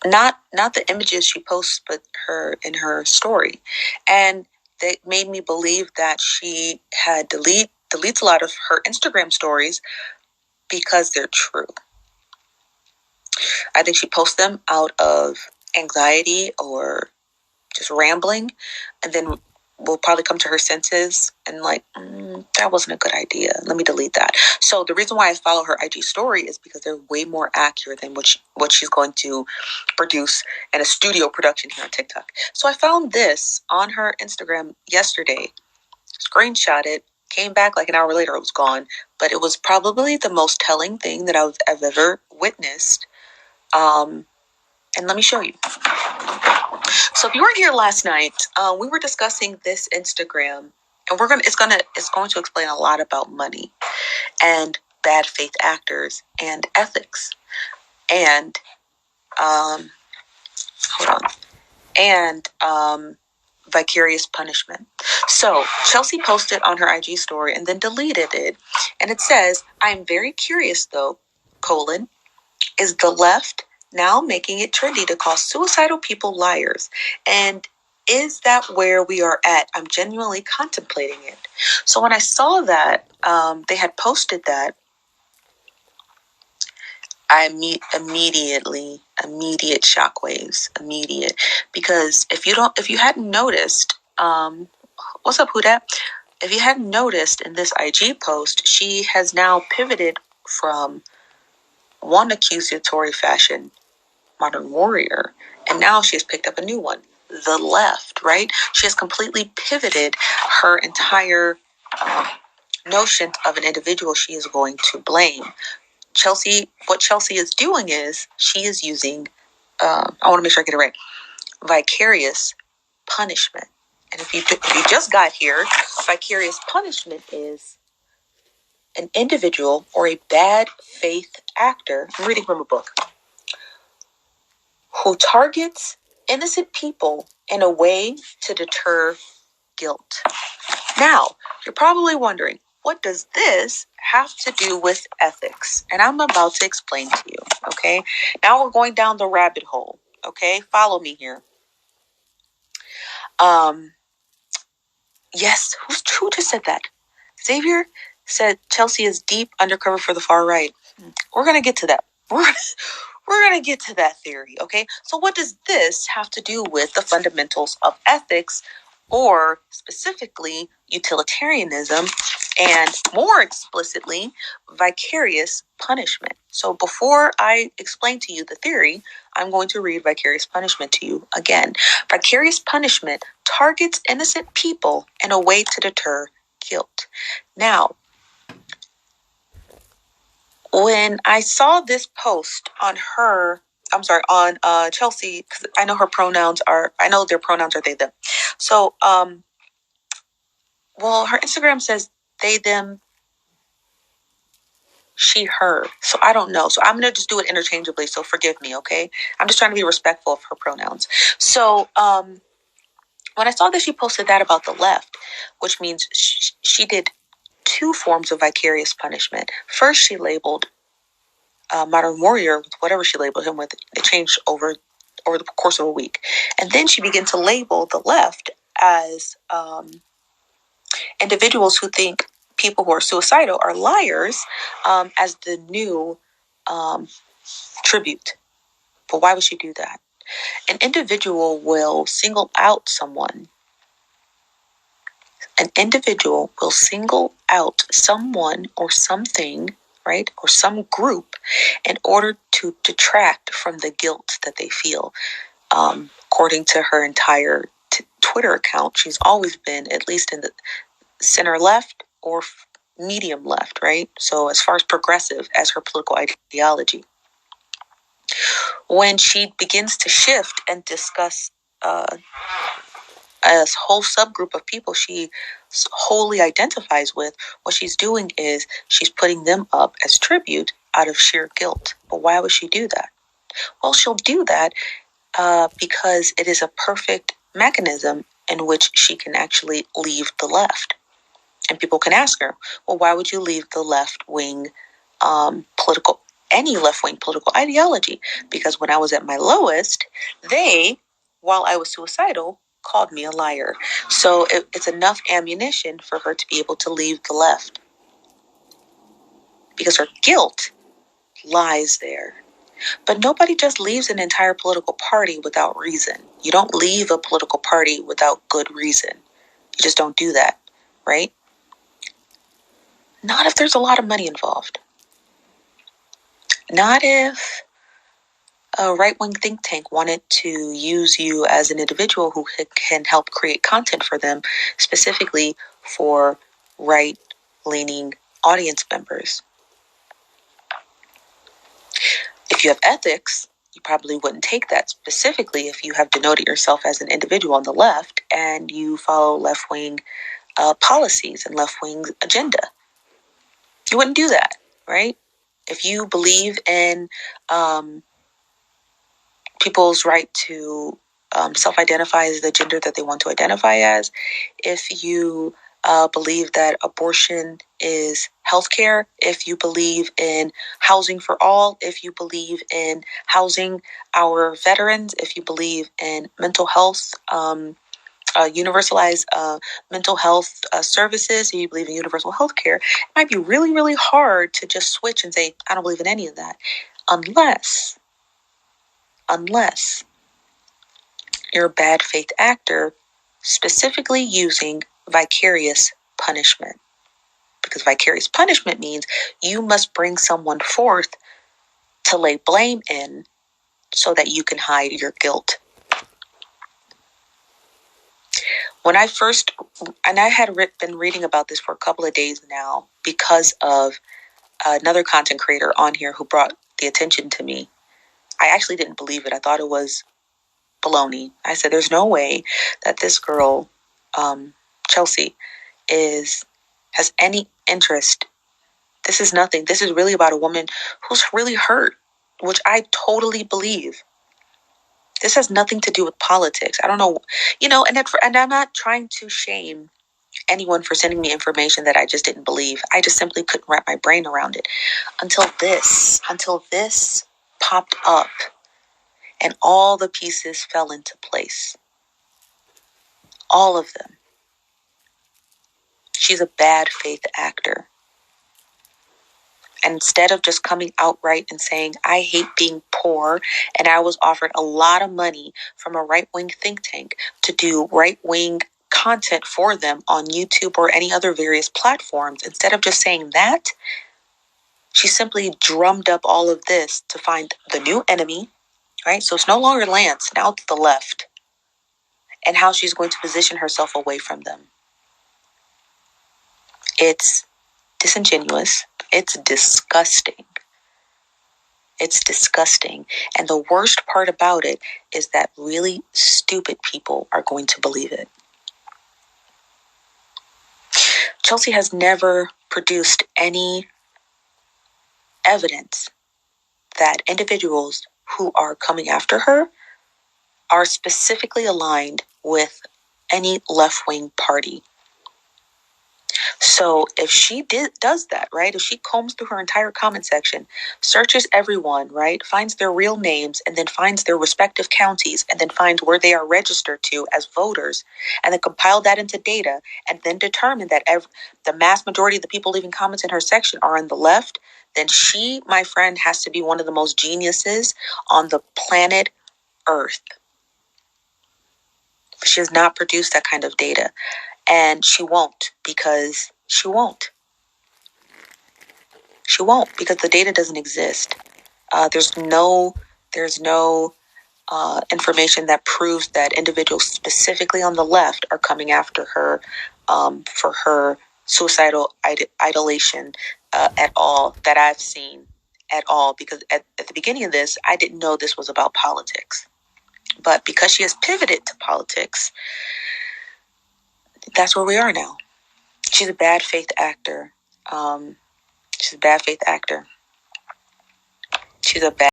Not the images she posts, but her in her story. And that made me believe that she had deletes a lot of her Instagram stories because they're true. I think she posts them out of anxiety or just rambling, and then will probably come to her senses and like, that wasn't a good idea. Let me delete that. So the reason why I follow her IG story is because they're way more accurate than what she's going to produce in a studio production here on TikTok. So I found this on her Instagram yesterday, screenshot it, came back like an hour later, it was gone. But it was probably the most telling thing that I've ever witnessed. And let me show you. So if you weren't here last night, we were discussing this Instagram, and it's going to explain a lot about money and bad faith actors and ethics and vicarious punishment. So Chelsea posted on her IG story and then deleted it, and it says, "I'm very curious though, is the left now making it trendy to call suicidal people liars? And is that where we are at? I'm genuinely contemplating it." So when I saw that they had posted that, I immediate shockwaves, because if you hadn't noticed, what's up, Huda? If you hadn't noticed in this IG post, she has now pivoted from one accusatory fashion, modern warrior, and now she has picked up a new one, the left, right? She has completely pivoted her entire notion of an individual she is going to blame. What Chelsea is doing is she is using, I want to make sure I get it right, vicarious punishment. And if you just got here, vicarious punishment is an individual or a bad faith actor, I'm reading from a book, who targets innocent people in a way to deter guilt. Now, you're probably wondering, what does this have to do with ethics? And I'm about to explain to you, okay? Now we're going down the rabbit hole, okay? Follow me here. Yes, who just said that? Xavier said Chelsea is deep undercover for the far right. We're going to get to that. We're going to get to that theory, okay? So what does this have to do with the fundamentals of ethics, or specifically utilitarianism, and more explicitly, vicarious punishment? So before I explain to you the theory, I'm going to read vicarious punishment to you again. Vicarious punishment targets innocent people in a way to deter guilt. Now, when I saw this post on Chelsea, because I know their pronouns are they, them. So, her Instagram says they, them, she, her. So I don't know. So I'm going to just do it interchangeably. So forgive me, okay? I'm just trying to be respectful of her pronouns. So, when I saw that she posted that about the left, which means she did two forms of vicarious punishment. First, she labeled modern warrior with whatever she labeled him with. It changed over the course of a week. And then she began to label the left as individuals who think people who are suicidal are liars, as the new tribute. But why would she do that? An individual will single out someone. An individual will single out someone or something, right, or some group, in order to detract from the guilt that they feel. According to her entire Twitter account, she's always been at least in the center left or medium left, right? So as far as progressive as her political ideology. When she begins to shift and discuss a whole subgroup of people she wholly identifies with, what she's doing is she's putting them up as tribute out of sheer guilt. But why would she do that? Well, she'll do that because it is a perfect mechanism in which she can actually leave the left. And people can ask her, well, why would you leave the left-wing political any left-wing political ideology, because when I was at my lowest, they, while I was suicidal, called me a liar. So it's enough ammunition for her to be able to leave the left, because her guilt lies there. But nobody just leaves an entire political party without reason. You don't leave a political party without good reason. You just don't do that, right? Not if there's a lot of money involved. Not if a right-wing think tank wanted to use you as an individual who can help create content for them, specifically for right-leaning audience members. If you have ethics, you probably wouldn't take that, specifically if you have denoted yourself as an individual on the left and you follow left-wing policies and left-wing agenda. You wouldn't do that, right? If you believe in people's right to self-identify as the gender that they want to identify as, if you believe that abortion is healthcare, if you believe in housing for all, if you believe in housing our veterans, if you believe in mental health, universalized mental health services, if you believe in universal health care, it might be really, really hard to just switch and say, I don't believe in any of that, unless you're a bad faith actor, specifically using vicarious punishment. Because vicarious punishment means you must bring someone forth to lay blame in so that you can hide your guilt. When I first, and I had been reading about this for a couple of days now because of another content creator on here who brought the attention to me. I actually didn't believe it. I thought it was baloney. I said, there's no way that this girl, Chelsea, has any interest. This is nothing. This is really about a woman who's really hurt, which I totally believe. This has nothing to do with politics. I don't know, and I'm not trying to shame anyone for sending me information that I just didn't believe. I just simply couldn't wrap my brain around it until this popped up and all the pieces fell into place. All of them. She's a bad faith actor. And instead of just coming outright and saying, I hate being poor, and I was offered a lot of money from a right-wing think tank to do right-wing content for them on YouTube or any other various platforms, instead of just saying that, she simply drummed up all of this to find the new enemy, right? So it's no longer Lance, now it's the left, and how she's going to position herself away from them. It's disingenuous. It's disgusting. It's disgusting. And the worst part about it is that really stupid people are going to believe it. Chelsea has never produced any evidence that individuals who are coming after her are specifically aligned with any left-wing party. So if she does that, right, if she combs through her entire comment section, searches everyone, right, finds their real names, and then finds their respective counties, and then finds where they are registered to as voters, and then compile that into data, and then determine that the mass majority of the people leaving comments in her section are on the left, then she, my friend, has to be one of the most geniuses on the planet Earth. She has not produced that kind of data. And she won't, because she won't. She won't, because the data doesn't exist. There's no information that proves that individuals specifically on the left are coming after her for her suicidal idolation at all, that I've seen at all. Because at the beginning of this, I didn't know this was about politics. But because she has pivoted to politics, that's where we are now. She's a bad faith actor. She's a bad faith actor. She's a bad